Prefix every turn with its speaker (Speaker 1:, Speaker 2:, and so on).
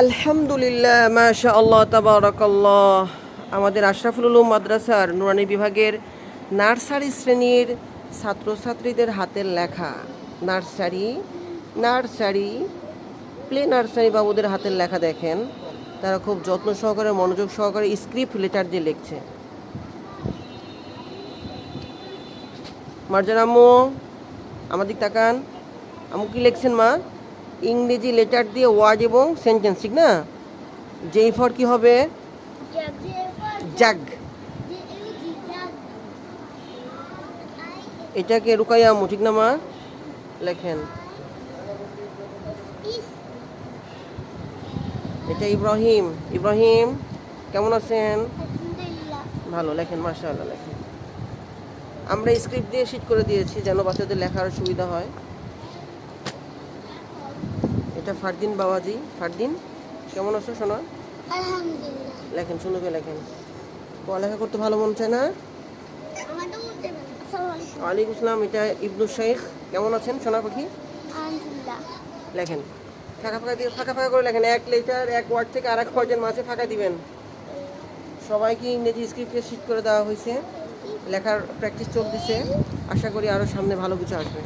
Speaker 1: আলহামদুলিল্লাহ, মাশাআল্লাহ, তাবারাকাল্লাহ। আমাদের আশরাফুল উলুম মাদ্রাসার নুরানি বিভাগের নার্সারি শ্রেণীর ছাত্রছাত্রীদের হাতের লেখা নার্সারি নার্সারি প্লে নার্সারি বাবুদের হাতের লেখা দেখেন। তারা খুব যত্ন সহকারে, মনোযোগ সহকারে স্ক্রিপ্ট লেটার দিয়ে লিখছে। মার্জান আম্মু, আমার দিক তাকান। আম্মু কি লিখছেন মা? ইংরেজি লেটার দিয়ে ওয়ার্ড এবং সেন্টেন্স, ঠিক না? যেই ফর কি হবে? জাগ। এটাকে রুকাইয়া আম্মু, ঠিক না মা? লেখেন। এটা ইব্রাহিম। ইব্রাহিম কেমন আছেন? ভালো। লেখেন, মাশাআল্লাহ লেখেন। আমরা স্ক্রিপ্ট দিয়ে শিট করে দিয়েছি যেন বাচ্চাদের লেখার সুবিধা হয়। এটা ফারদিন বাবাজি। ফারদিন কেমন আছো শোনা?
Speaker 2: আলহামদুলিল্লাহ।
Speaker 1: লেখেন, সুন্দর করে লেখেন। পড়ালেখা করতে ভালো মন চায় না? ওয়ালাইকুম আসসালাম। এটা ইবনু শেখ। কেমন আছেন সোনা পাখি?
Speaker 2: আলহামদুলিল্লাহ।
Speaker 1: লেখেন। ফাঁকা ফাঁকা দিয়ে ফাঁকা ফাঁকা করে লেখেন। এক লেটার এক ওয়ার্ড থেকে আরেক ওয়ার্ডের মাঝে ফাঁকা দিবেন। সবাইকে ইংরেজি স্ক্রিপ্টে শিট করে দেওয়া হয়েছে। লেখার প্র্যাকটিস চলতেছে। আশা করি আরও সামনে ভালো কিছু আসবে।